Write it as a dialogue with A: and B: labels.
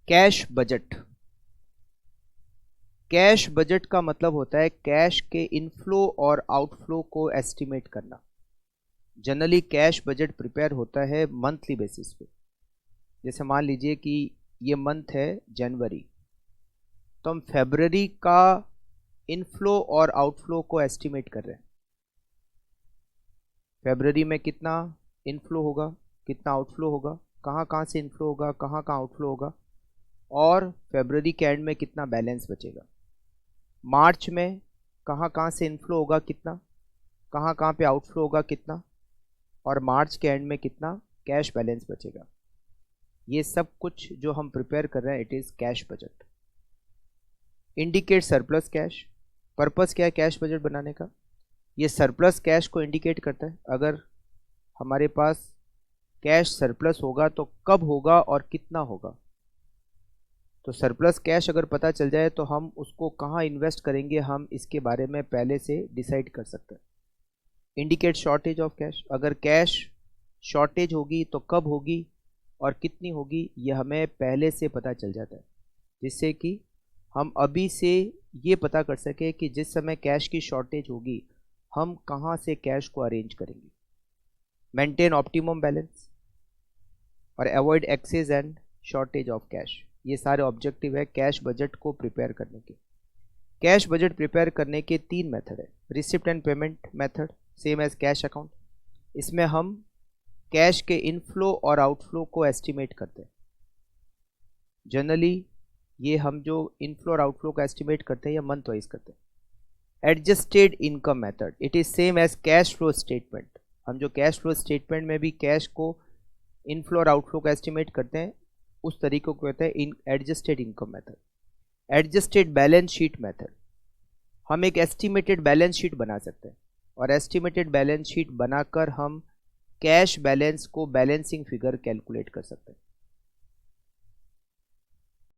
A: Cash budget. Cash budget का मतलब होता है कैश के इनफ्लो और आउटफ्लो को एस्टिमेट करना। जनरली कैश बजट प्रिपेयर होता है मंथली बेसिस पे। जैसे मान लीजिए कि ये मंथ है जनवरी, तो हम फरवरी का इनफ्लो और आउटफ्लो को एस्टिमेट कर रहे हैं। फरवरी में कितना इनफ्लो होगा, कितना आउटफ्लो होगा, कहाँ कहाँ से इनफ्लो होगा, कहाँ कहाँ आउटफ्लो होगा, और फरवरी के एंड में कितना बैलेंस बचेगा। मार्च में कहाँ कहाँ से इनफ्लो होगा कितना, कहाँ कहाँ पे आउटफ्लो होगा कितना, और मार्च के एंड में कितना कैश बैलेंस बचेगा। ये सब कुछ जो हम प्रिपेयर कर रहे हैं it is cash budget. Indicate surplus cash. Purpose क्या है कैश बजट बनाने का? ये सरप्लस कैश को इंडिकेट करता है। अगर हमारे पास कैश सरप्लस होगा तो कब होगा और कितना होगा। तो सरप्लस कैश अगर पता चल जाए तो हम उसको कहाँ इन्वेस्ट करेंगे, हम इसके बारे में पहले से डिसाइड कर सकते हैं। Indicate shortage of cash. अगर कैश शॉर्टेज होगी तो कब होगी और कितनी होगी, ये हमें पहले से पता चल जाता है, जिससे कि हम अभी से ये पता कर सके कि जिस समय कैश की शॉर्टेज होगी हम कहाँ से कैश को अरेंज करेंगे। मेंटेन ऑप्टिमम बैलेंस और avoid excess and shortage of cash. ये सारे ऑब्जेक्टिव है कैश बजट को प्रिपेयर करने के। कैश बजट प्रिपेयर करने के 3 मेथड है। Receipt and payment method, same as cash account. इसमें हम कैश के इनफ्लो और आउटफ्लो को एस्टिमेट करते हैं। जनरली ये हम जो इनफ्लो और आउटफ्लो का एस्टिमेट करते हैं या मंथ वाइज करते हैं। Adjusted income method, it is same as cash flow statement. हम जो कैश फ्लो स्टेटमेंट में भी कैश को इनफ्लो और आउटफ्लो का एस्टिमेट करते हैं उस तरीके को कहते हैं adjusted income method. Adjusted balance sheet method, हम एक एस्टिमेटेड बैलेंस शीट बना सकते हैं और एस्टिमेटेड बैलेंस शीट बनाकर हम कैश बैलेंस को बैलेंसिंग फिगर कैलकुलेट कर सकते हैं।